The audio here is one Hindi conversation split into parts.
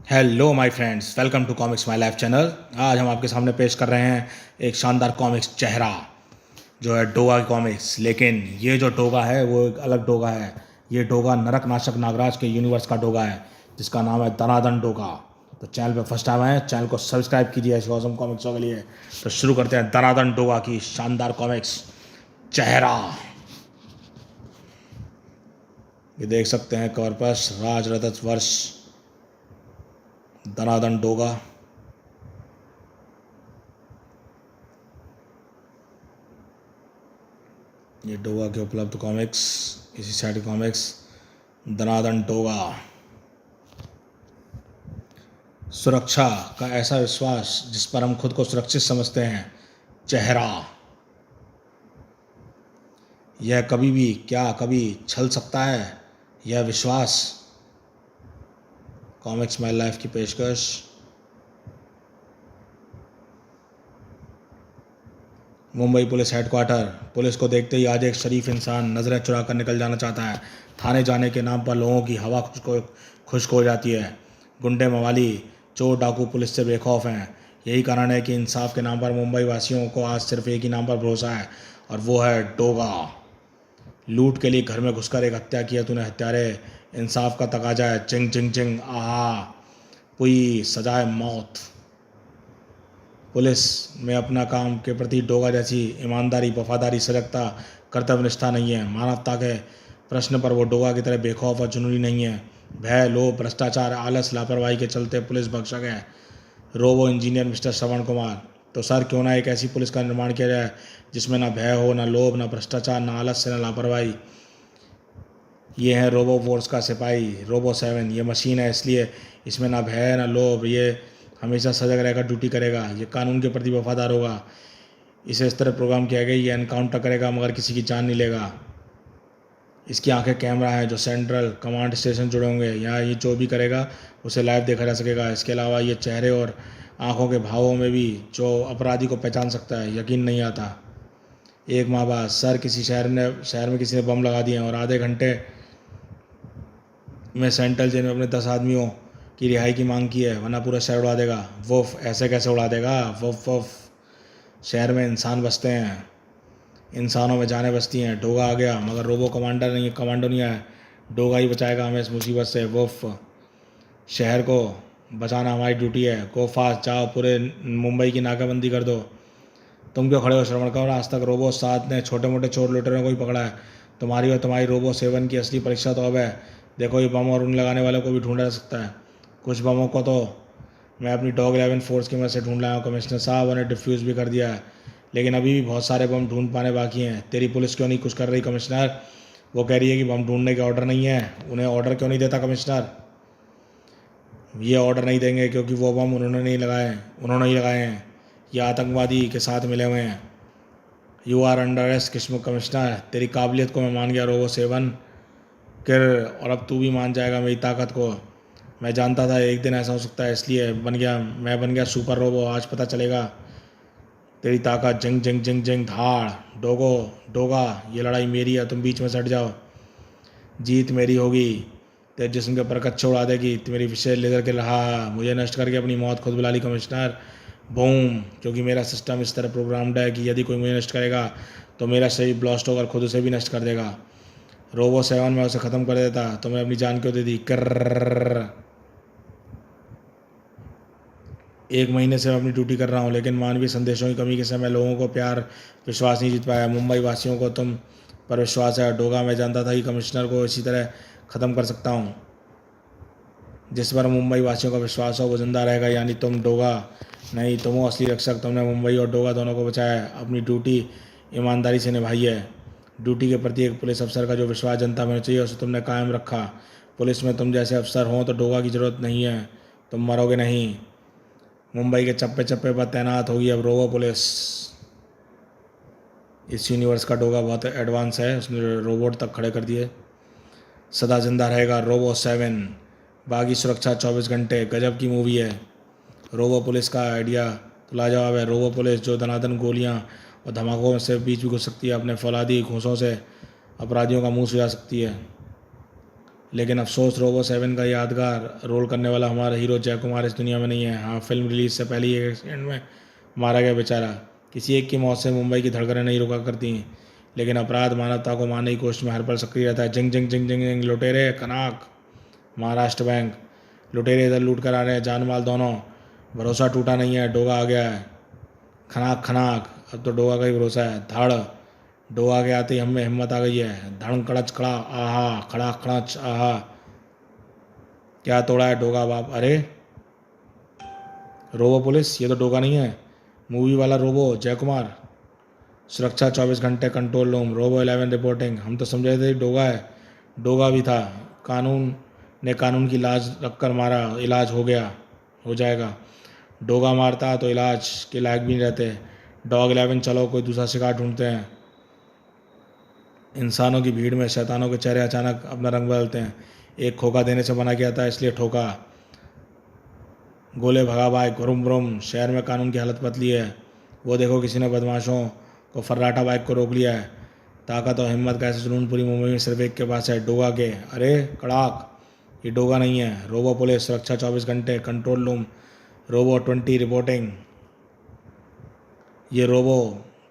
Hello my friends, welcome to comics my life channel. आज हम आपके सामने पेश कर रहे हैं एक शानदार कॉमिक्स चेहरा जो है डोगा की कॉमिक्स। लेकिन ये जो डोगा है वो एक अलग डोगा है। ये डोगा नरक नाशक नागराज के यूनिवर्स का डोगा है जिसका नाम है दनादन डोगा। तो चैनल पे फर्स्ट टाइम आए, चैनल को सब्सक्राइब कीजिए ऐसे ऑसम कॉमिक्सों के लिए। तो शुरू करते हैं दनादन डोगा की शानदार कॉमिक्स चेहरा। ये देख सकते हैं कवर पर राजरथ वर्ष दनादन डोगा। ये डोगा के उपलब्ध कॉमिक्स, इसी साइड कॉमिक्स दनादन डोगा। सुरक्षा का ऐसा विश्वास जिस पर हम खुद को सुरक्षित समझते हैं, चेहरा। यह कभी भी क्या कभी छल सकता है, यह विश्वास। कॉमिक्स माय लाइफ की पेशकश। Mumbai police headquarter. पुलिस को देखते ही आज एक शरीफ इंसान नज़रें चुरा कर निकल जाना चाहता है। थाने जाने के नाम पर लोगों की हवा खुश्क हो जाती है। गुंडे मवाली चोर डाकू पुलिस से बेखौफ हैं। यही कारण है कि इंसाफ के नाम पर मुंबई वासियों को आज सिर्फ एक ही नाम पर भरोसा है, और वो है डोगा। लूट के लिए घर में घुसकर एक हत्या किया तूने हत्यारे। इंसाफ का तकाजा है, चिंग चिंग चिंग आहा, पुई सजाए मौत। पुलिस में अपना काम के प्रति डोगा जैसी ईमानदारी, वफादारी, सजगता, कर्तव्यनिष्ठा नहीं है। मानवता के प्रश्न पर वो डोगा की तरह बेखौफ और जुनूनी नहीं है। भय, लोभ, भ्रष्टाचार, आलस, लापरवाही के चलते पुलिस भक्षक है। Robo engineer mister Shravan Kumar. तो सर क्यों ना एक ऐसी पुलिस का निर्माण किया जाए जिसमें ना भय हो, ना लोभ, ना भ्रष्टाचार, ना आलस्य, ना लापरवाही। ये है रोबो फोर्स का सिपाही रोबो 7। ये मशीन है, इसलिए इसमें ना भय है ना लोभ। ये हमेशा सजग रहकर ड्यूटी करेगा। ये कानून के प्रति वफादार होगा। इसे इस तरह प्रोग्राम किया गया, ये एनकाउंटर करेगा मगर किसी की जान नहीं लेगा। इसकी आंखें कैमरा हैं जो सेंट्रल कमांड स्टेशन जुड़े होंगे। यहाँ ये जो भी करेगा उसे लाइव देखा जा सकेगा। इसके अलावा ये चेहरे और आंखों के भावों में भी जो अपराधी को पहचान सकता है। यकीन नहीं आता। एक माह बाद सर किसी शहर में किसी ने बम लगा दिए और आधे घंटे में सेंट्रल जेल में अपने 10 आदमियों की रिहाई की मांग की है, वरना पूरा शहर उड़ा देगा। वुफ, ऐसे कैसे उड़ा देगा? Woof woof. शहर में इंसान बसते हैं, इंसानों में जानें बसती हैं। डोगा आ गया मगर रोबो कमांडो नहीं आया। डोगा ही बचाएगा हमें इस मुसीबत से। वुफ। शहर को बचाना हमारी ड्यूटी है। गो फास्ट, जाओ पूरे मुंबई की नाकाबंदी कर दो। तुम क्यों खड़े हो श्रवण कौर? आज तक रोबो 7 ने छोटे मोटे चोर लुटेरों को ही पकड़ा है। तुम्हारी और तुम्हारी रोबो 7 की असली परीक्षा तो अब है। देखो ये बम और उन लगाने वालों को भी ढूंढा जा सकता है। कुछ बमों को तो मैं अपनी डॉग 11 फोर्स की मदद से ढूंढ लाया हूँ। कमिश्नर साहब, उन्हें डिफ्यूज़ भी कर दिया है, लेकिन अभी भी बहुत सारे बम ढूंढ पाने बाकी हैं। तेरी पुलिस क्यों नहीं कुछ कर रही कमिश्नर? वो कह रही है कि बम ढूंढने के ऑर्डर नहीं है। उन्हें ऑर्डर क्यों नहीं देता कमिश्नर? ये ऑर्डर नहीं देंगे क्योंकि वो बम उन्होंने ही लगाए हैं। ये आतंकवादी के साथ मिले हुए हैं। यू आर अंडर अरेस्ट किस्म कमिश्नर। तेरी काबिलियत को मैं मान गया रोबो 7 किर, और अब तू भी मान जाएगा मेरी ताकत को। मैं जानता था एक दिन ऐसा हो सकता है, इसलिए मैं बन गया सुपर रोबो। आज पता चलेगा तेरी ताकत। जंग जंग जंग जंग धाड़। डोगो डोगा, ये लड़ाई मेरी है, तुम बीच में सट जाओ। जीत मेरी होगी। तेरे जिस्म के ऊपर कच्चे उड़ा देगी मेरी विशेष लेजर के रहा। मुझे नष्ट करके अपनी मौत खुद बुला ली कमिश्नर। बूम। क्योंकि मेरा सिस्टम इस तरह प्रोग्राम्ड है कि यदि कोई मुझे नष्ट करेगा तो मेरा शरीर ब्लास्ट होकर खुद उसे भी नष्ट कर देगा। रोबो 7 में उसे ख़त्म कर देता तो मैं अपनी जान क्यों दे दी? कर 1 महीने से मैं अपनी ड्यूटी कर रहा हूँ, लेकिन मानवीय संदेशों की कमी के समय लोगों को प्यार विश्वास नहीं जीत पाया। मुंबई वासियों को तुम पर विश्वास है डोगा। मैं जानता था कि कमिश्नर को इसी तरह ख़त्म कर सकता हूँ। जिस पर मुंबई वासियों का विश्वास हो वो जिंदा रहेगा, यानी तुम डोगा नहीं, तुम हो असली रक्षक। तुमने मुंबई और डोगा दोनों को बचाया है। अपनी ड्यूटी ईमानदारी से निभाई है। ड्यूटी के प्रति एक पुलिस अफसर का जो विश्वास जनता में होना चाहिए उसे तुमने कायम रखा। पुलिस में तुम जैसे अफसर हों तो डोगा की ज़रूरत नहीं है। तुम मरोगे नहीं। मुंबई के चप्पे चप्पे पर तैनात होगी अब रोबो पुलिस। इस यूनिवर्स का डोगा बहुत एडवांस है, उसने रोबोट तक खड़े कर दिए। सदा जिंदा रहेगा रोबो 7। बागी सुरक्षा 24 घंटे। गजब की मूवी है। रोबो पुलिस का आइडिया तो लाजवाब है। रोबो पुलिस जो धनाधन गोलियां और धमाकों से बीच भी घुस सकती है। अपने फौलादी घूंसों से अपराधियों का मुंह सुझा सकती है। लेकिन अफसोस रोबो 7 का यादगार रोल करने वाला हमारा हीरो जय कुमार इस दुनिया में नहीं है। हाँ, फिल्म रिलीज से पहले ही एक एक्सीडेंट में मारा गया बेचारा। किसी एक की मौत से मुंबई की धड़कनें नहीं रुका करती, लेकिन अपराध मानवता को मारने की कोशिश में हर पल सक्रिय रहता है। जिंग जिंग जिंग जिंग जिंग, लुटेरे कनाक, महाराष्ट्र बैंक। लुटेरे इधर लूट कर आ रहे हैं, जान माल दोनों। भरोसा टूटा नहीं है, डोगा आ गया है। खनाक खनाक, अब तो डोगा का ही भरोसा है। धड़, डोगा के आते ही हम में हिम्मत आ गई है। धड़ कड़च खड़ा, आहा, खड़ा खड़च, आहा। क्या तोड़ा है डोगा बाप? अरे रोबो पुलिस, ये तो डोगा नहीं है, मूवी वाला रोबो जय कुमार। सुरक्षा 24 घंटे कंट्रोल रूम, रोबो 11 रिपोर्टिंग। हम तो समझे थे डोगा है, डोगा भी था। कानून ने कानून की लाज रखकर मारा, इलाज हो जाएगा। डोगा मारता तो इलाज के लायक भी नहीं रहते। डॉग 11, चलो कोई दूसरा शिकार ढूंढते हैं। इंसानों की भीड़ में शैतानों के चेहरे अचानक अपना रंग बदलते हैं। एक खोखा देने से मना किया था, इसलिए ठोका। गोले भगा भाई, घुरुम बुरुम। शहर में कानून की हालत पतली है। वो देखो, किसी ने बदमाशों को फर्राटा बाइक को रोक लिया है। ताकत और हिम्मत का ऐसा जुनून पूरी मुंबई में सिर्फ एक के पास है, डोगा के। अरे कड़ाक, ये डोगा नहीं है, रोबो पुलिस। सुरक्षा 24 घंटे कंट्रोल रूम, रोबो 20 रिपोर्टिंग। ये रोबो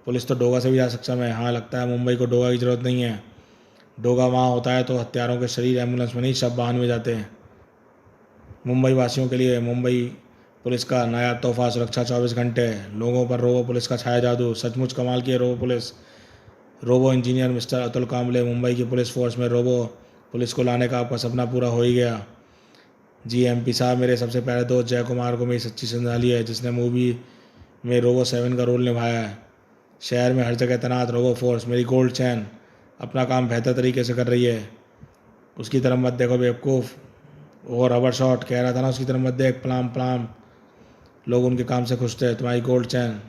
पुलिस तो डोगा से भी जा सक्षम है। हाँ, लगता है मुंबई को डोगा की ज़रूरत नहीं है। डोगा वहाँ होता है तो हत्यारों के शरीर एम्बुलेंस में नहीं, शव वाहन में जाते हैं। मुंबई वासियों के लिए मुंबई पुलिस का नया तोहफा, सुरक्षा 24 घंटे। लोगों पर रोबो पुलिस का छाया जादू, सचमुच कमाल की है robo police. Robo engineer mister Atul Kamble, Mumbai की पुलिस फोर्स में रोबो पुलिस को लाने का आपका सपना पूरा हो ही गया। जी एमपी साहब, मेरे सबसे प्यारे दोस्त जय कुमार को मेरी सच्ची श्रद्धांजलि है, जिसने मूवी में रोबो 7 का रोल निभाया है। शहर में हर जगह तैनात रोबो फोर्स, मेरी गोल्ड चैन अपना काम बेहतर तरीके से कर रही है। उसकी तरफ मत देखो बेवकूफ़। वो रबर शॉट कह रहा था ना, उसकी तरफ मत देख, पलाम पलाम। लोग उनके काम से खुश थे। तुम्हारी गोल्ड चैन,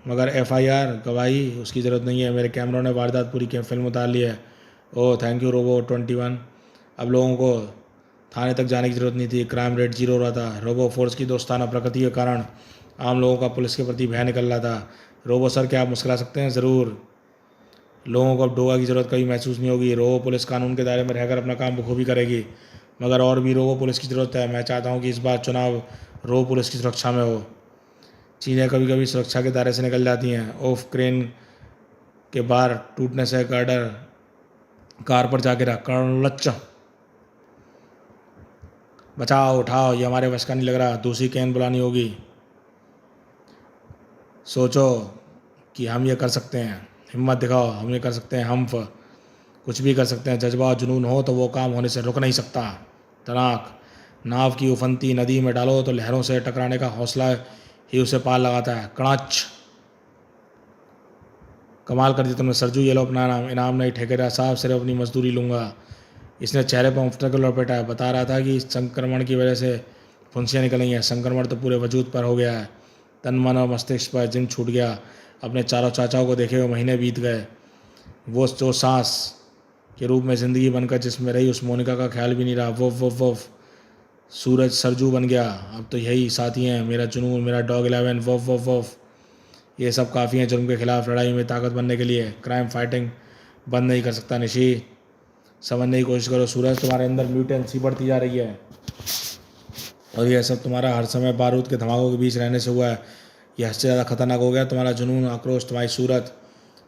मगर एफआईआर गवाही उसकी ज़रूरत नहीं है। मेरे कैमरों ने वारदात पूरी फिल्म उतार ली है। Oh thank you robo 21। अब लोगों को थाने तक जाने की ज़रूरत नहीं थी, क्राइम रेट 0 हो रहा था। रोबो फोर्स की दोस्ताना प्रकृति के कारण आम लोगों का पुलिस के प्रति भय निकल रहा था। रोबो सर, क्या आप मुस्कुरा सकते हैं? ज़रूर। लोगों को अब डोगा की ज़रूरत कभी महसूस नहीं होगी। रोबो पुलिस कानून के दायरे में रहकर अपना काम बखूबी करेगी। मगर और भी रोबो पुलिस की ज़रूरत है। मैं चाहता हूँ कि इस बार चुनाव रोबो पुलिस की सुरक्षा में हो। चीज़ें कभी कभी सुरक्षा के दायरे से निकल जाती हैं। ओफ, क्रेन के बार टूटने से गर्डर कार पर जा गिरा। लच्चा, बचाओ, उठाओ, ये हमारे वश का नहीं लग रहा। दूसरी कैन बुलानी होगी। सोचो कि हम ये कर सकते हैं, हिम्मत दिखाओ, हम ये कर सकते हैं, हम कुछ भी कर सकते हैं। जज्बा और जुनून हो तो वो काम होने से रुक नहीं सकता। तनाक, नाव की उफनती नदी में डालो तो लहरों से टकराने का हौसला ही उसे पार लगाता है। कड़ाच, कमाल कर दी तुमने सरजू, ये लो अपना नाम। इनाम नहीं ठेकेदार साहब, सिर्फ अपनी मजदूरी लूँगा। इसने चेहरे पर मुफ्त को लपेटा है। बता रहा था कि इस संक्रमण की वजह से फुंसियाँ निकली हैं। संक्रमण तो पूरे वजूद पर हो गया है, तन मन और मस्तिष्क पर। जिम छूट गया। अपने चारों चाचाओं को देखे हुए महीने बीत गए। वो जो सांस के रूप में ज़िंदगी बनकर जिसमें रही, उस मोनिका का ख्याल भी नहीं रहा। वफ सूरज सरजू बन गया। अब तो यही साथी हैं, मेरा जुनून, मेरा डॉग 11। वफ ये सब काफ़ी हैं जुर्म के खिलाफ लड़ाई में ताकत बनने के लिए। क्राइम फाइटिंग बंद नहीं कर सकता निशी। समझने की कोशिश करो सूरज, तुम्हारे अंदर म्यूटेंसी बढ़ती जा रही है, और यह सब तुम्हारा हर समय बारूद के धमाकों के बीच रहने से हुआ है। यह हद से ज़्यादा खतरनाक हो गया तुम्हारा जुनून, आक्रोश, तुम्हारी सूरत।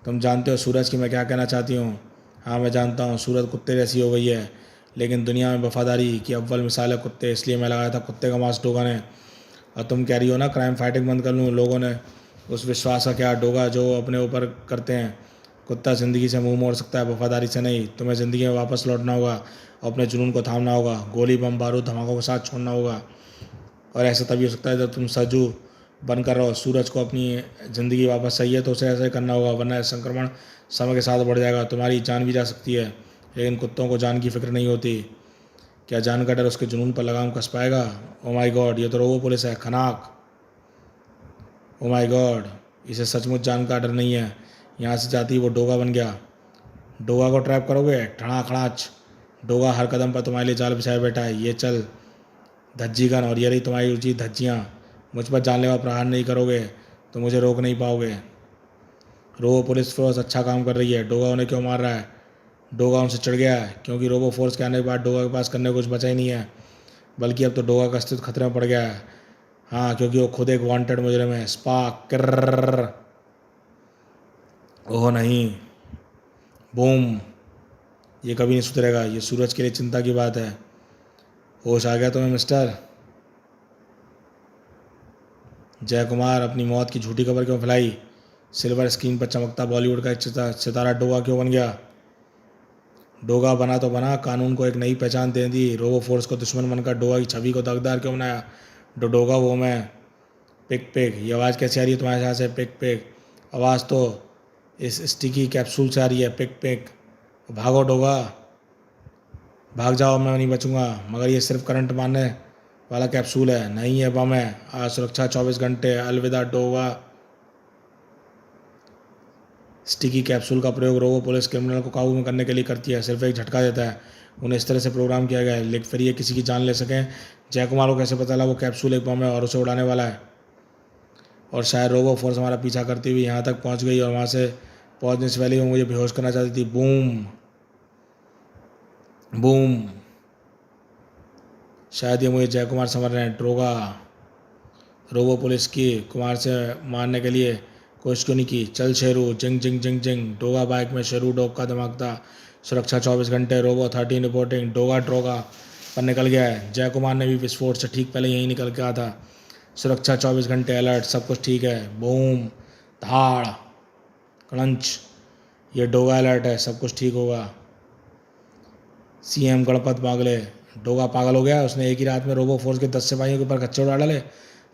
तुम जानते हो सूरज कि मैं क्या कहना चाहती हूँ? हाँ मैं जानता हूँ, सूरज कुत्ते जैसी हो गई है, लेकिन दुनिया में वफादारी की अव्वल मिसाल है कुत्ते। इसलिए मैं लगाया था कुत्ते का मांस डोगा ने। और तुम कह रही हो ना क्राइम फाइटिंग बंद कर लूँ। लोगों ने उस विश्वास का क्या? डोगा जो अपने ऊपर करते हैं। कुत्ता ज़िंदगी से मुंह मोड़ सकता है, वफादारी से नहीं। तुम्हें ज़िंदगी में वापस लौटना होगा और अपने जुनून को थामना होगा। गोली बम बारूद धमाकों के साथ छोड़ना होगा। और ऐसा तभी हो सकता है जब तुम सरजू बनकर रहो। सूरज को अपनी ज़िंदगी वापस चाहिए तो उसे ऐसा ही करना होगा, वरना संक्रमण समय के साथ बढ़ जाएगा। तुम्हारी जान भी जा सकती है, लेकिन कुत्तों को जान की फिक्र नहीं होती। क्या जान का डर उसके जुनून पर लगाम कस पाएगा? ओ माय गॉड, ये तो रोबो पुलिस है। खनाक, ओ माय गॉड, इसे सचमुच जान का डर नहीं है। यहाँ से जाती वो डोगा बन गया। डोगा को ट्रैप करोगे? ठड़ा खड़ाच, डोगा हर कदम पर तुम्हारे लिए जाल बिछाए बैठा है। ये चल धज्जी गन, और ये रही तुम्हारी रुचि धज्जियाँ। मुझ पर जानलेवा प्रहार नहीं करोगे तो मुझे रोक नहीं पाओगे। रोबो पुलिस फोर्स अच्छा काम कर रही है। डोगा उन्हें क्यों मार रहा है? डोगा उनसे चिढ़ गया क्योंकि रोबो फोर्स के आने के बाद डोगा के पास करने को कुछ बचा ही नहीं है, बल्कि अब तो डोगा का अस्तित्व खतरे में पड़ गया है। हाँ, क्योंकि वो खुद एक वांटेड मुजरिम है। स्पार्क किर्र। ओह नहीं, बूम। ये कभी नहीं सुधरेगा, ये सूरज के लिए चिंता की बात है। होश आ गया तुम्हें मिस्टर? जय कुमार अपनी मौत की झूठी खबर क्यों फैलाई? सिल्वर स्क्रीन पर चमकता बॉलीवुड का एक सितारा डोगा क्यों बन गया? डोगा बना तो बना, कानून को एक नई पहचान दे दी। रोबो फोर्स को दुश्मन बनकर डोगा की छवि को दागदार क्यों बनाया? डोडोगा वो मैं। पिक पिक, ये आवाज़ कैसे आ रही है तुम्हारे यहाँ से? पिक पिक, आवाज़ तो इस स्टिकी कैप्सूल से आ रही है। पिक पिक, भागो डोगा, भाग जाओ, मैं नहीं बचूंगा। मगर ये सिर्फ करंट मारने वाला कैप्सूल है, नहीं है बम है। आज सुरक्षा 24 घंटे। अलविदा डोगा। स्टिकी कैप्सूल का प्रयोग रोबो पुलिस क्रिमिनल को काबू में करने के लिए करती है, सिर्फ एक झटका देता है। उन्हें इस तरह से प्रोग्राम किया गया है लेकिन फिर ये किसी की जान ले सकें। जय कुमार को कैसे पता चला वो कैप्सूल एक बम है और उसे उड़ाने वाला है? और शायद रोबो फोर्स हमारा पीछा करती हुई यहाँ तक पहुँच गई और वहाँ से पहुँचने से पहले वो मुझे बेहोश करना चाहती थी। Boom boom. शायद ये मुझे जय कुमार समझ रहे हैं। डोगा रोबो पुलिस की कुमार से मारने के लिए कोशिश क्यों नहीं की? चल शेरू, जिंग जिंग जिंग जिंग। डोगा बाइक में शेरू डॉग का दिमाग था। सुरक्षा 24 घंटे। Robo 13 reporting. डोगा ड्रोगा पर निकल गया है। जय कुमार ने भी विस्फोट से ठीक पहले यहीं निकल गया था। सुरक्षा 24 घंटे अलर्ट, सब कुछ ठीक है। बूम धाड़ क्रंच, ये डोगा अलर्ट है, सब कुछ ठीक होगा। सीएम गणपत बागले, डोगा पागल हो गया? उसने एक ही रात में रोबो फोर्स के 10 सिपाहियों के ऊपर खच्चर उड़ा डाले।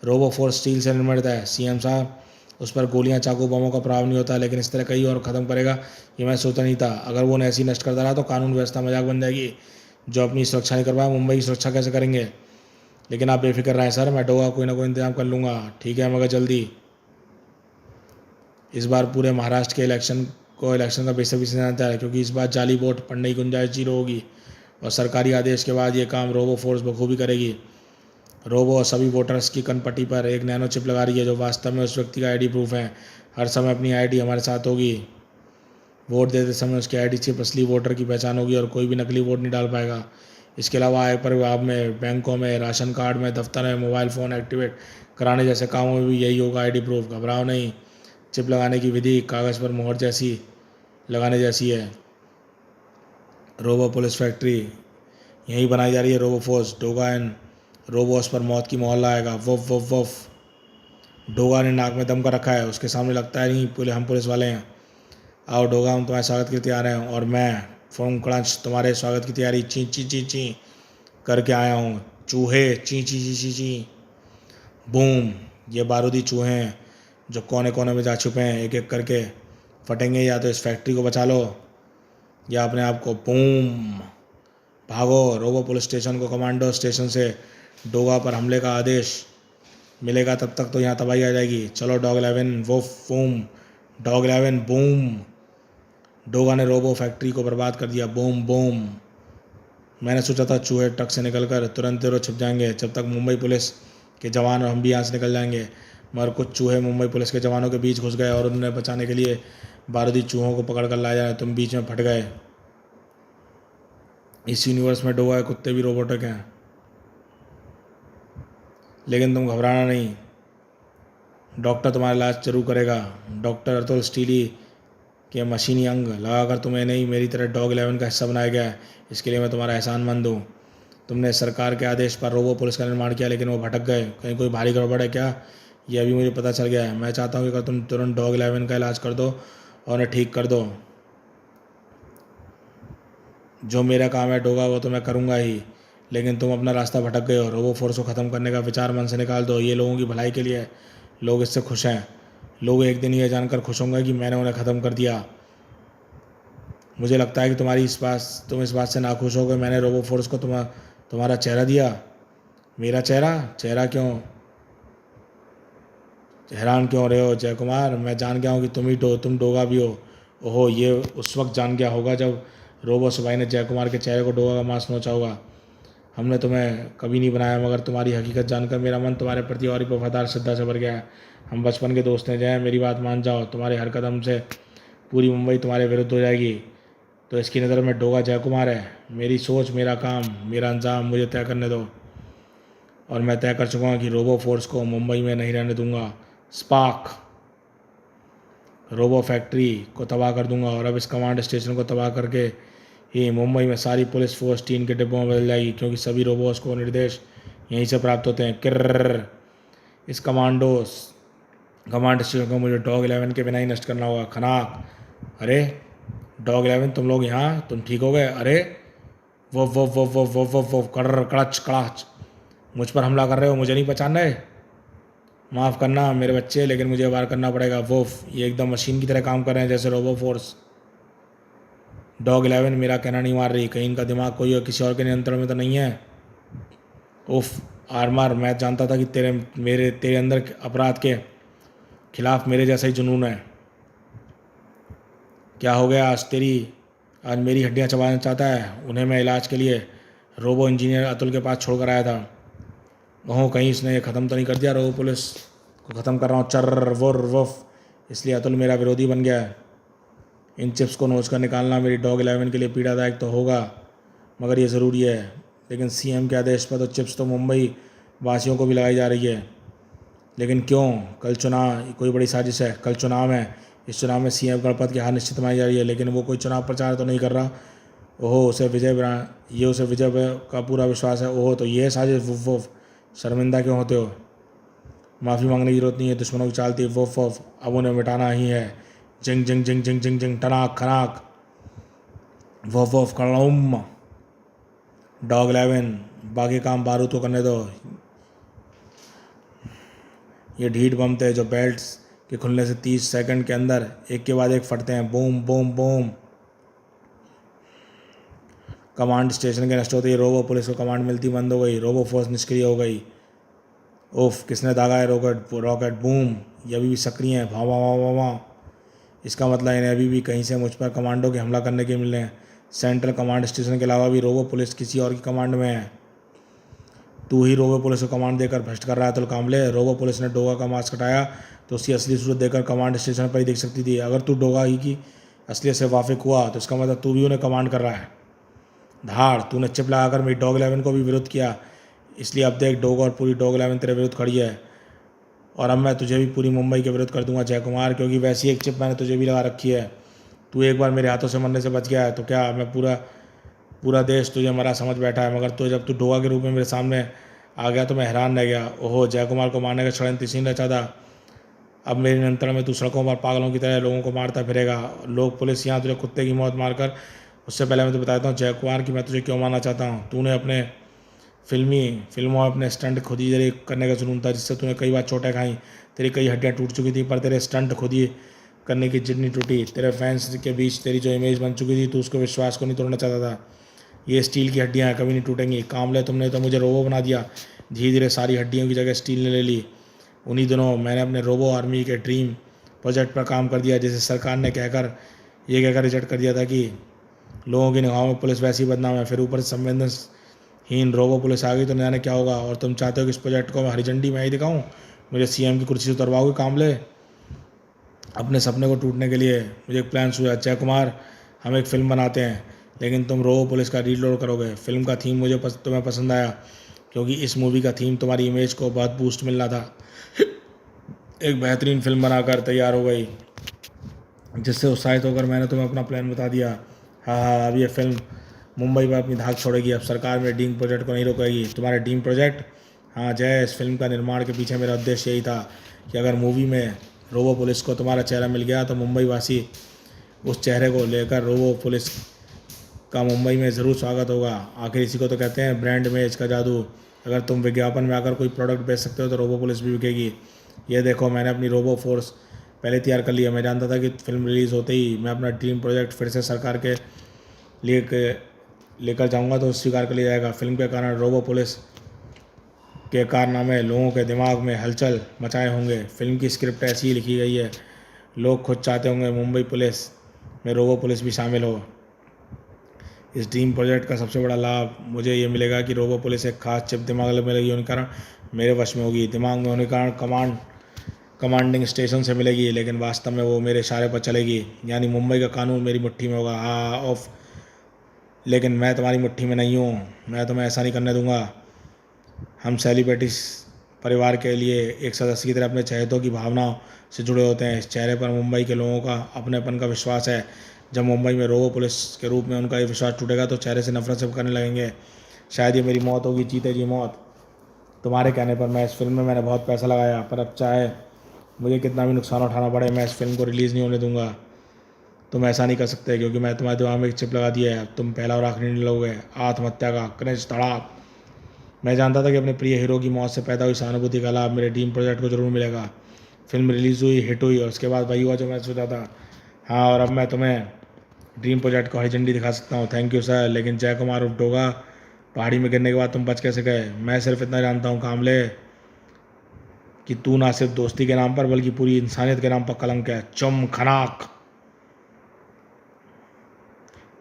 रोबो फोर्स स्टील से निर्मित है सीएम साहब, उस पर गोलियां चाकू बमों का प्रभाव नहीं होता, लेकिन इस तरह कई और ख़त्म करेगा ये मैं सोचा नहीं था। अगर वो उन्हें ऐसी नष्ट करता रहा तो कानून व्यवस्था मजाक बन जाएगी। जो अपनी सुरक्षा नहीं कर पाया, मुंबई की सुरक्षा कैसे करेंगे? लेकिन आप बेफिक्र रहें सर, मैं डोगा कोई ना कोई इंतजाम कर लूँगा। ठीक है, मगर जल्दी। इस बार पूरे महाराष्ट्र के इलेक्शन का बेसब्री से जानता है, क्योंकि इस बार जाली वोट पड़ने की गुंजाइश जीरो होगी और सरकारी आदेश के बाद ये काम रोबो फोर्स बखूबी करेगी। रोबो और सभी वोटर्स की कनपट्टी पर एक नैनो चिप लगा रही है जो वास्तव में उस व्यक्ति का आईडी प्रूफ है। हर समय अपनी आईडी हमारे साथ होगी। वोट देते समय उसकी आईडी चिप असली वोटर की पहचान होगी और कोई भी नकली वोट नहीं डाल पाएगा। इसके अलावा आयकर विभाग में, बैंकों में, राशन कार्ड में, दफ्तर में, मोबाइल फ़ोन एक्टिवेट कराने जैसे कामों में भी यही होगा आईडी प्रूफ। घबराओ नहीं, चिप लगाने की विधि कागज़ पर मोहर जैसी लगाने जैसी है। रोबो पुलिस फैक्ट्री यहीं बनाई जा रही है। रोबो फोर्स डोगा एंड रोबोस पर मौत की मोहर लगाएगा। वफ वफ वफ। डोगा ने नाक में दम कर रखा है, उसके सामने लगता है नहीं हम पुलिस वाले हैं। आओ डोगा, हम तुम्हारे स्वागत की तैयार हैं और मैं फोम क्रंच तुम्हारे स्वागत की तैयारी ची ची ची ची करके आया हूँ। चूहे ची ची ची ची ची। बूम, ये बारूदी चूहे हैं जो कोने कोने में जा छुपे हैं, एक एक करके फटेंगे। या तो इस फैक्ट्री को बचा लो या अपने आप को। बूम, भागो रोबो पुलिस स्टेशन को। कमांडो स्टेशन से डोगा पर हमले का आदेश मिलेगा, तब तक तो यहाँ तबाही आ जाएगी। चलो डॉग 11 वो बूम, डॉग 11 बूम। डोगा ने रोबो फैक्ट्री को बर्बाद कर दिया। Boom boom. मैंने सोचा था चूहे ट्रक से निकलकर तुरंत देर छिप जाएंगे जब तक मुंबई पुलिस के जवान और हम भी यहाँ से निकल जाएंगे, मगर कुछ चूहे मुंबई पुलिस के जवानों के बीच घुस गए और उन्हें बचाने के लिए बारूदी चूहों को पकड़ कर लाया जाए। तुम बीच में फट गए। इस यूनिवर्स में डोगा के कुत्ते भी रोबोटिक हैं, लेकिन तुम घबराना नहीं, डॉक्टर तुम्हारा इलाज जरूर करेगा। डॉक्टर अतुल स्टीली के मशीनी अंग लगाकर तुम्हें नहीं मेरी तरह डॉग 11 का हिस्सा बनाया गया है। इसके लिए मैं तुम्हारा एहसानमंद हूँ। तुमने सरकार के आदेश पर रोबो पुलिस का निर्माण किया, लेकिन वो भटक गए। कहीं कोई भारी गड़बड़ है क्या? ये अभी मुझे पता चल गया है। मैं चाहता हूँ कि अगर तुम तुरंत डॉग 11 का इलाज कर दो और उन्हें ठीक कर दो। जो मेरा काम है डोगा, वो तो मैं करूँगा ही, लेकिन तुम अपना रास्ता भटक गए हो। रोबो फोर्स को ख़त्म करने का विचार मन से निकाल दो। ये लोगों की भलाई के लिए है, लोग इससे खुश हैं। लोग एक दिन ये जानकर खुश होंगे कि मैंने उन्हें ख़त्म कर दिया। मुझे लगता है कि तुम इस बात से नाखुश हो गए मैंने रोबो फोर्स को तुम्हारा चेहरा दिया। मेरा चेहरा क्यों? हैरान क्यों रहे हो जय कुमार? मैं जान गया हूँ कि तुम डोगा भी हो। ओहो, ये उस वक्त जान गया होगा जब रोबो सिपाही ने जय कुमार के चेहरे को डोगा का मांस नोचा होगा। हमने तुम्हें कभी नहीं बनाया, मगर तुम्हारी हकीकत जानकर मेरा मन तुम्हारे प्रति और ही वफादार श्रद्धा से भर गया है। हम बचपन के दोस्त हैं जय, मेरी बात मान जाओ। तुम्हारे हर कदम से पूरी मुंबई तुम्हारे विरुद्ध हो जाएगी। तो इसकी नज़र में डोगा जय कुमार है। मेरी सोच, मेरा काम, मेरा अंजाम मुझे तय करने दो, और मैं तय कर चुका हूँ कि रोबो फोर्स को मुंबई में नहीं रहने दूंगा। स्पार्क रोबो फैक्ट्री को तबाह कर दूंगा, और अब इस कमांड स्टेशन को तबाह करके ही मुंबई में सारी पुलिस फोर्स टीन के डिब्बों में बदल जाएगी, क्योंकि सभी रोबोट्स को निर्देश यहीं से प्राप्त होते हैं। किर्र इस कमांड स्टेशन को मुझे डॉग 11 के बिना ही नष्ट करना होगा। खनाक अरे डॉग 11, तुम लोग यहाँ, तुम ठीक हो गए? अरे वो कर्र कड़च कड़ाच, मुझ पर हमला कर रहे हो, मुझे नहीं पहचान रहे? माफ़ करना मेरे बच्चे, लेकिन मुझे वार करना पड़ेगा। वोफ ये एकदम मशीन की तरह काम कर रहे हैं, जैसे रोबो फोर्स। डॉग 11 मेरा कहना नहीं मार रही, कहीं इनका दिमाग कोई और किसी और के नियंत्रण में तो नहीं है? उफ आर्मर, मैं जानता था कि तेरे अंदर अपराध के खिलाफ मेरे जैसा ही जुनून है। क्या हो गया आज मेरी हड्डियां चबाना चाहता है? उन्हें मैं इलाज के लिए रोबो इंजीनियर अतुल के पास छोड़ कर आया था। वहाँ कहीं इसने ये ख़त्म तो नहीं कर दिया? रोबो पुलिस को ख़त्म कर रहा हूँ, चर्र वुर वुफ। इसलिए अतुल मेरा विरोधी बन गया है। इन चिप्स को नोच कर निकालना मेरी डॉग 11 के लिए पीड़ादायक तो होगा, मगर ये ज़रूरी है। लेकिन सीएम के आदेश पर तो चिप्स तो मुंबई वासियों को भी लगाई जा रही है। लेकिन क्यों? कल चुनाव, कोई बड़ी साजिश है। कल चुनाव है, इस चुनाव में सीएम गणपत की हार निश्चित मानी जा रही है, लेकिन वो कोई चुनाव प्रचार तो नहीं कर रहा। ओहो उसे विजय का पूरा विश्वास है। ओहो तो ये साजिश। वुफ वुफ शर्मिंदा क्यों होते हो? माफ़ी मांगने की जरूरत नहीं है, दुश्मनों की चाल थी। वुफ वुफ अब उन्हें मिटाना ही है। जिंग जिंग जिंग जिंग जिंग जिंग टनाक खनाक वुफ वुफ कड़ौम। डॉग 11 बाकी काम बारूद को करने दो। ये ढीठ बम थे जो बेल्ट्स के खुलने से 30 सेकंड के अंदर एक के बाद एक फटते हैं। Boom boom boom. Command station के नष्ट होते ही रोबो पुलिस को कमांड मिलती बंद हो गई। रोबो फोर्स निष्क्रिय हो गई। उफ किसने दागा है? Rocket boom. ये अभी भी सक्रिय है। भाव भाव भाव भाव। इसका मतलब इन्हें अभी भी कहीं से मुझ पर कमांडो के हमला करने के मिले हैं। सेंट्रल कमांड स्टेशन के अलावा भी रोबो पुलिस किसी और की कमांड में है। तू ही रोबो पुलिस को कमांड देकर भ्रष्ट कर रहा है अतुल कामले। रोबो पुलिस ने डोगा का मास्क हटाया तो उसकी असली सूरत देकर कमांड स्टेशन पर ही देख सकती थी। अगर तू डोगा ही की असलियत से वाकिफ हुआ तो इसका मतलब तू भी उन्हें कमांड कर रहा है। धाड़ तूने चिप लगाकर मेरी डॉग 11 को भी विरोध किया, इसलिए अब देख डोग और पूरी डॉग 11 तेरे विरुद्ध खड़ी है। और अब मैं तुझे भी पूरी मुंबई के विरुद्ध कर दूंगा जय कुमार, क्योंकि वैसी एक चिप मैंने तुझे भी लगा रखी है। तू एक बार मेरे हाथों से मरने से बच गया है तो क्या मैं पूरा देश तुझे मरा समझ बैठा है, मगर तो जब तू डोगा के रूप में मेरे सामने आ गया तो मैं हैरान रह गया। ओहो जय कुमार को मारने का षड्यंत्र इसी ने रचा था। अब मेरे नियंत्रण में तू सड़कों पर पागलों की तरह लोगों को मारता फिरेगा। लोग पुलिस यहाँ तुझे कुत्ते की मौत मारकर। उससे पहले मैं तो बताता हूँ जय कुमार कि मैं तुझे क्यों मारना चाहता हूँ। तूने अपने फिल्मों में अपने स्टंट खुद ही करने का जुनून था, जिससे तूने कई बार चोटें खाई। तेरी कई हड्डियाँ टूट चुकी थी, पर तेरे स्टंट खुद ही करने की जिद नहीं टूटी। तेरे फैंस के बीच तेरी जो इमेज बन चुकी थी, तू उसको विश्वास को नहीं तोड़ना चाहता था। ये स्टील की हड्डियाँ कभी नहीं टूटेंगी। कामले तुमने तो मुझे रोबो बना दिया। धीरे धीरे सारी हड्डियों की जगह स्टील ने ले ली। उन्हीं दिनों मैंने अपने रोबो आर्मी के ड्रीम प्रोजेक्ट पर काम कर दिया, जिसे सरकार ने कहकर रिजेक्ट कर दिया था कि लोगों की निगाहों में पुलिस वैसी बदनाम है। फिर ऊपर से संवेदनहीन रोबो पुलिस आ गई तो न जाने क्या होगा। और तुम चाहते हो कि इस प्रोजेक्ट को मैं हरी झंडी में ही दिखाऊं? मुझे सीएम की कुर्सी से उतरवाओगे कामले? अपने सपने को टूटने के लिए मुझे एक प्लान हुआ। जय कुमार हम एक फ़िल्म बनाते हैं, लेकिन तुम रोबो पुलिस का रीलोड करोगे। फिल्म का थीम तुम्हें पसंद आया, क्योंकि इस मूवी का थीम तुम्हारी इमेज को बहुत बूस्ट मिलना था। एक बेहतरीन फिल्म बनाकर तैयार हो गई, जिससे उत्साहित होकर मैंने तुम्हें अपना प्लान बता दिया। हाँ अब ये फिल्म मुंबई पर अपनी धाक छोड़ेगी। अब सरकार मेरे ड्रीम प्रोजेक्ट को नहीं रोकेगी। तुम्हारे ड्रीम प्रोजेक्ट? हाँ जय, इस फिल्म का निर्माण के पीछे मेरा उद्देश्य यही था कि अगर मूवी में रोबो पुलिस को तुम्हारा चेहरा मिल गया तो मुंबई वासी उस चेहरे को लेकर रोबो पुलिस का मुंबई में ज़रूर स्वागत होगा। आखिर इसी को तो कहते हैं ब्रांड इमेज का जादू। अगर तुम विज्ञापन में आकर कोई प्रोडक्ट बेच सकते हो तो रोबो पुलिस भी बिकेगी। ये देखो मैंने अपनी रोबो फोर्स पहले तैयार कर लिया। मैं जानता था कि फिल्म रिलीज़ होते ही मैं अपना ड्रीम प्रोजेक्ट फिर से सरकार के लिए लेकर जाऊंगा तो स्वीकार कर लिया जाएगा। फिल्म के कारण रोबो पुलिस के कारनामे लोगों के दिमाग में हलचल मचाए होंगे। फिल्म की स्क्रिप्ट ऐसी ही लिखी गई है। लोग खुद चाहते होंगे मुंबई पुलिस में रोबो पुलिस भी शामिल हो। इस ड्रीम प्रोजेक्ट का सबसे बड़ा लाभ मुझे ये मिलेगा कि रोबो पुलिस एक खास चिप दिमाग में मिलेगी, होने कारण मेरे वश में होगी। दिमाग में होने के कारण कमांडिंग स्टेशन से मिलेगी, लेकिन वास्तव में वो मेरे इशारे पर चलेगी। यानी मुंबई का कानून मेरी मुट्ठी में होगा। ऑफ लेकिन मैं तुम्हारी मुट्ठी में नहीं हूँ, मैं तुम्हें ऐसा नहीं करने दूंगा। हम सेलिब्रिटीज परिवार के लिए एक सदस्य की तरह अपने चहेतों की भावनाओं से जुड़े होते हैं। इस चेहरे पर मुंबई के लोगों का अपनेपन का विश्वास है। जब मुंबई में रोबो पुलिस के रूप में उनका ये विश्वास टूटेगा तो चेहरे से नफरत से करने लगेंगे। शायद ये मेरी मौत होगी, जीते जी मौत। तुम्हारे कहने पर मैं इस फिल्म में मैंने बहुत पैसा लगाया, पर अब चाहे मुझे कितना भी नुकसान उठाना पड़े, मैं इस फिल्म को रिलीज़ नहीं होने दूंगा। तुम ऐसा नहीं कर सकते क्योंकि मैं तुम्हारे दिमाग में एक चिप लगा दिया है। तुम पहला और आखिरी नहीं लोगे। आत्महत्या का क्रंच धड़ाक। मैं जानता था कि अपने प्रिय हीरो की मौत से पैदा हुई सहानुभूति का लाभ मेरे ड्रीम प्रोजेक्ट को जरूर मिलेगा। फिल्म रिलीज़ हुई, हिट हुई और उसके बाद वही हुआ जो मैं सोचा था। हाँ, और अब मैं तुम्हें ड्रीम प्रोजेक्ट को हरी झंडी दिखा सकता हूँ। Thank you sir. लेकिन जय कुमार उर्फ डोगा, पहाड़ी में गिरने के बाद तुम बच कैसे गए? मैं सिर्फ इतना जानता हूँ कामले कि तू ना सिर्फ दोस्ती के नाम पर बल्कि पूरी इंसानियत के नाम पर कलंक है। चुम खनाक।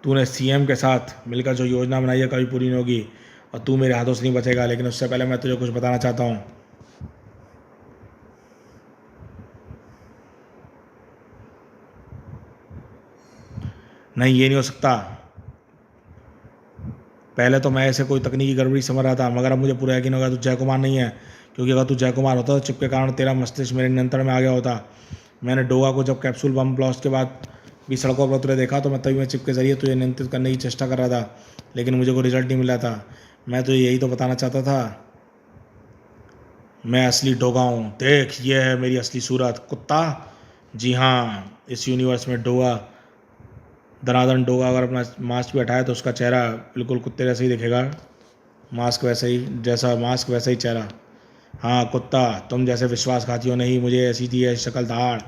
तूने सीएम के साथ मिलकर जो योजना बनाई है कभी पूरी नहीं होगी और तू मेरे हाथों से नहीं बचेगा। लेकिन उससे पहले मैं तुझे कुछ बताना चाहता हूँ। नहीं, ये नहीं हो सकता। पहले तो मैं ऐसे कोई तकनीकी गड़बड़ी समझ रहा था, मगर अब मुझे पूरा यकीन होगा तू जय कुमार नहीं है। क्योंकि अगर तू जय कुमार होता तो चिप के कारण तेरा मस्तिष्क मेरे नियंत्रण में आ गया होता। मैंने डोगा को जब कैप्सूल बम ब्लास्ट के बाद भी सड़कों पर उतरे देखा तो मैं तभी मैं चिप के जरिए तुझे नियंत्रित करने की चेष्टा कर रहा था, लेकिन मुझे कोई रिजल्ट नहीं मिला था। मैं तुझे यही तो बताना चाहता था, मैं असली डोगा हूँ। देख, ये है मेरी असली सूरत, कुत्ता। जी हाँ, इस यूनिवर्स में डोगा, दनादन डोगा अगर अपना मास्क भी हटाए तो उसका चेहरा बिल्कुल कुत्ते जैसे ही दिखेगा। मास्क वैसे ही, जैसा मास्क वैसा ही चेहरा। हाँ कुत्ता, तुम जैसे विश्वासघाती हो नहीं, मुझे ऐसी थी है शक्ल दहाड़।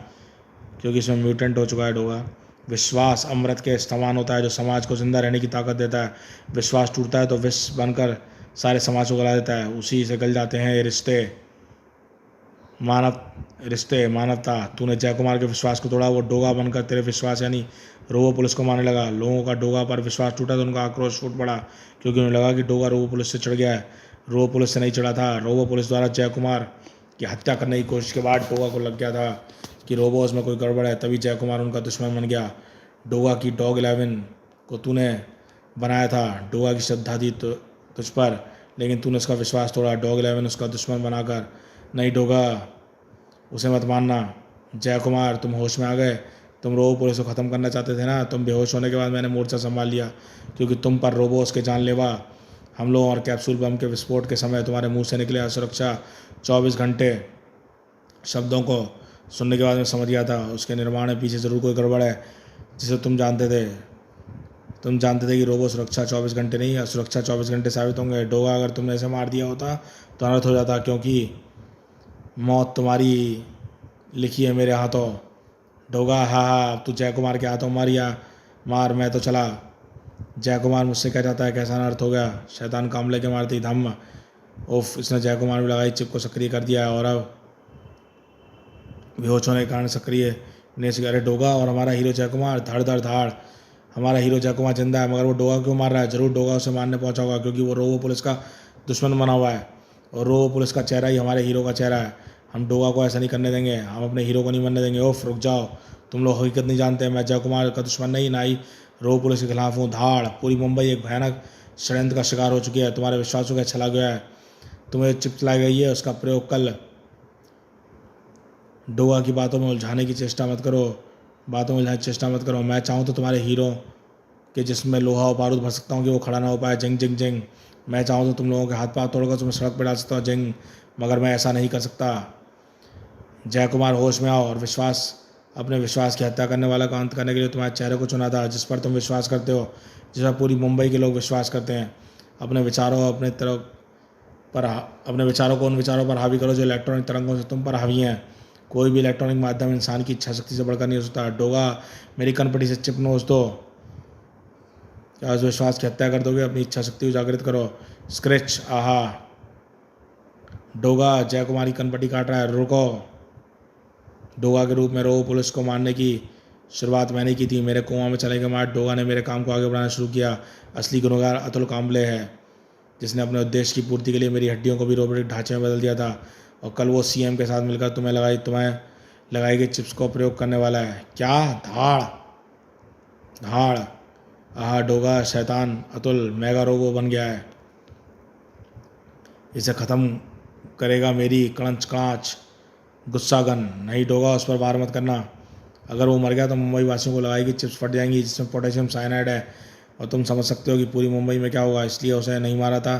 क्योंकि इसमें म्यूटेंट हो चुका है डोगा। विश्वास अमृत के समान होता है जो समाज को जिंदा रहने की ताकत देता है। विश्वास टूटता है तो विष बनकर सारे समाज को गला देता है। उसी से गल जाते हैं ये रिश्ते, मानव रिश्ते, मानवता। तूने जय कुमार के विश्वास को तोड़ा, वो डोगा बनकर तेरे विश्वास यानी रोबो पुलिस को मारने लगा। लोगों का डोगा पर विश्वास टूटा तो उनका आक्रोश फूट पड़ा, क्योंकि उन्हें लगा कि डोगा रोबो पुलिस से चढ़ गया है। रोबो पुलिस से नहीं चढ़ा था, रोबो पुलिस द्वारा जय कुमार की हत्या करने की कोशिश के बाद डोगा को लग गया था कि रोबोस में कोई गड़बड़ है, तभी जय कुमार उनका दुश्मन बन गया। डोगा की डॉग 11 को तूने बनाया था, डोगा की श्रद्धा थी तुझ पर, लेकिन तूने उसका विश्वास तोड़ा, डॉग 11 उसका दुश्मन बनाकर। नहीं डोगा, उसे मत मानना। जय कुमार, तुम होश में आ गए। तुम रोबो पुलिस को ख़त्म करना चाहते थे ना। तुम बेहोश होने के बाद मैंने मोर्चा संभाल लिया, क्योंकि तुम पर रोबोस के जानलेवा हमलों और कैप्सूल बम के विस्फोट के समय तुम्हारे मुंह से निकले असुरक्षा 24 घंटे शब्दों को सुनने के बाद मैं समझ गया था उसके निर्माण में पीछे ज़रूर कोई गड़बड़ है, जिसे तुम जानते थे। तुम जानते थे कि रोबो सुरक्षा 24 घंटे नहीं, असुरक्षा 24 घंटे साबित होंगे। डोगा, अगर तुमने ऐसे मार दिया होता तो अनर्थ हो जाता, क्योंकि मौत तुम्हारी लिखी है मेरे हाथों। डोगा, हाँ हाँ, अब तू जय कुमार के हाथों मार या मार, मैं तो चला। जय कुमार मुझसे कह जाता है, कैसा अनर्थ हो गया? शैतान कामले के मारती धम्म। उफ, इसने जय कुमार में लगाई चिप को सक्रिय कर दिया है और अब बेहोश होने के कारण सक्रिय ने से अरे डोगा और हमारा हीरो जय कुमार, धड़ धड़ धाड़। हमारा हीरो जय कुमार जिंदा है, मगर वो डोगा क्यों मार रहा है? जरूर डोगा उसे मारने पहुंचा होगा, क्योंकि वो रोबो पुलिस का दुश्मन बना हुआ है और रोबो पुलिस का चेहरा ही हमारे हीरो का चेहरा है। हम डोगा को ऐसा नहीं करने देंगे, हम अपने हीरो को नहीं मरने देंगे। ओफ, रुक जाओ, तुम लोग हकीकत नहीं जानते। मैं जय कुमार का दुश्मन नहीं, ना ही रोबो पुलिस के खिलाफ हूँ। धाड़, पूरी मुंबई एक भयानक षड्यंत्र का शिकार हो चुकी है। तुम्हारे विश्वासों का छला गया है। तुम्हें चिप चलाई गई है, उसका प्रयोग कल। डोगा की बातों में उलझाने की चेष्टा मत करो, बातों में उलझाने की चेष्टा मत करो। मैं चाहूँ तो तुम्हारे हीरो के जिसमें लोहा और बारूद भर सकता हूँ कि वो खड़ा ना हो पाए। जिंग जिंग जिंग। मैं चाहूँ तो तुम लोगों के हाथ पांव तोड़कर तुम्हें सड़क पर डाल सकता हूँ। जिंग, मगर मैं ऐसा नहीं कर सकता। जय कुमार, होश में आओ और विश्वास, अपने विश्वास की हत्या करने वाला का अंत करने के लिए तुम्हारे चेहरे को चुना था, जिस पर तुम विश्वास करते हो, जिस पर पूरी मुंबई के लोग विश्वास करते हैं। अपने विचारों अपने तरफ पर अपने विचारों को उन विचारों पर हावी करो जो इलेक्ट्रॉनिक तरंगों से तुम पर हावी हैं। कोई भी इलेक्ट्रॉनिक माध्यम इंसान की इच्छा शक्ति से बढ़कर नहीं हो सकता। डोगा, मेरी कनपटी से चिप नोच दो। क्या उस विश्वास की हत्या कर दोगे? अपनी इच्छा शक्ति उजागृत करो। स्क्रेच, आहा। डोगा, जय कुमारी कनपटी काट रहा है, रुको। डोगा के रूप में रोबो पुलिस को मारने की शुरुआत मैंने की थी। मेरे कोमा में चले के बाद डोगा ने मेरे काम को आगे बढ़ाना शुरू किया। असली गुनहगार अतुल कांबले है, जिसने अपने उद्देश्य की पूर्ति के लिए मेरी हड्डियों को भी रोबोटिक ढांचे में बदल दिया था। और कल वो सीएम के साथ मिलकर तुम्हें लगाई गई चिप्स को प्रयोग करने वाला है। क्या? धाड़ धाड़। आहा डोगा शैतान अतुल मेगा रोबो बन गया है, इसे ख़त्म करेगा मेरी कड़ंच कड़ाच गुस्सा गन। नहीं डोगा, उस पर वार मत करना। अगर वो मर गया तो मुंबई वासियों को लगाएगी चिप्स फट जाएंगी जिसमें पोटेशियम साइनाइड है, और तुम समझ सकते हो कि पूरी मुंबई में क्या होगा। इसलिए उसे नहीं मारा था,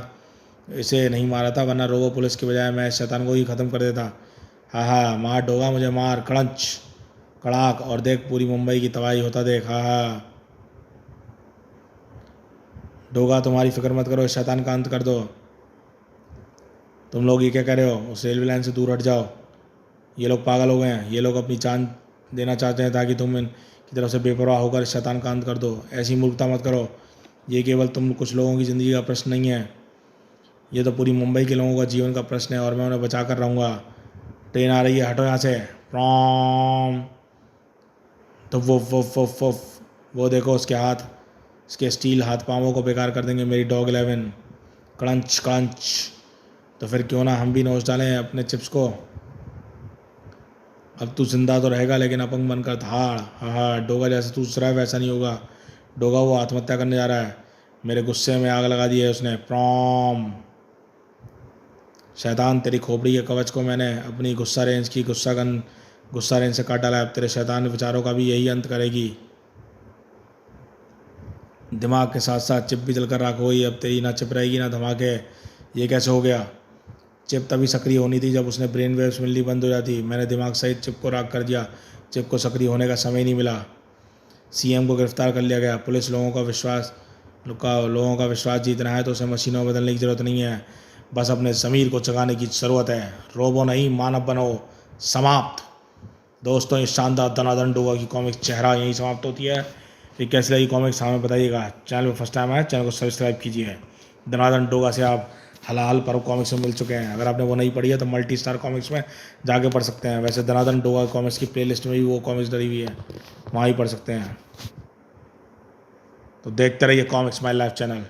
इसे नहीं मारा था, वरना रोबो पुलिस के बजाय मैं इस शैतान को ही ख़त्म कर देता। हाँ हाँ मार डोगा, मुझे मार कड़ंच कड़ाक, और देख पूरी मुंबई की तबाही होता देख। हाँ हाँ डोगा, तुम्हारी फिक्र मत करो, इस शैतान का अंत कर दो। तुम लोग ये क्या कह रहे हो, उस रेलवे लाइन से दूर हट जाओ, ये लोग पागल हो गए हैं, ये लोग अपनी जान देना चाहते हैं ताकि तुम इनकी तरफ से बेपरवाह होकर इस शैतान का अंत कर दो। ऐसी मूर्खता मत करो, ये केवल तुम कुछ लोगों की ज़िंदगी का प्रश्न नहीं है, ये तो पूरी मुंबई के लोगों का जीवन का प्रश्न है, और मैं उन्हें बचा कर रहूँगा। ट्रेन आ रही है, हटो यहाँ से। प्रॉम। तो वो देखो उसके हाथ, इसके स्टील हाथ पाँवों को बेकार कर देंगे मेरी डॉग 11। Crunch crunch. तो फिर क्यों ना हम भी नोच डालें अपने चिप्स को। अब तू जिंदा तो रहेगा लेकिन अपंग बनकर धाड़। हाँ डोगा जैसे तू सोच रहा है वैसा नहीं होगा। डोगा वो आत्महत्या करने जा रहा है, मेरे गुस्से में आग लगा दी है उसने। प्रॉम। शैतान तेरी खोपड़ी के कवच को मैंने अपनी गुस्सा रेंज की गुस्सा रेंज से काट डाला है। अब तेरे शैतान विचारों का भी यही अंत करेगी। दिमाग के साथ साथ चिप भी जलकर राख होगी। अब तेरी ना चिप रहेगी ना धमाके। ये कैसे हो गया। चिप तभी सक्रिय होनी थी जब उसने ब्रेन वेव्स मिलनी बंद हो जाती। मैंने दिमाग सहित चिप को राख कर दिया। चिप को सक्रिय होने का समय नहीं मिला। सीएम को गिरफ्तार कर लिया गया। पुलिस लोगों का विश्वास जीतना है तो उसे मशीनों में बदलने की ज़रूरत नहीं है, बस अपने ज़मीर को जगाने की ज़रूरत है। रोबो नहीं मानव बनो। समाप्त। दोस्तों इस शानदार दनादन डोगा की कॉमिक चेहरा यहीं समाप्त होती है। ये कैसी लगी कॉमिक्स हमें बताइएगा। चैनल पर फर्स्ट टाइम आए चैनल को सब्सक्राइब कीजिए। दनादन डोगा से आप हलाल पर कॉमिक्स में मिल चुके हैं। अगर आपने वो नहीं पढ़ी है तो मल्टी स्टार कॉमिक्स में जाके पढ़ सकते हैं। वैसे दनादन डोगा कॉमिक्स की प्लेलिस्ट में भी वो कॉमिक्स डली हुई है, वहाँ ही पढ़ सकते हैं। तो देखते रहिए कॉमिक्स माई लाइफ चैनल।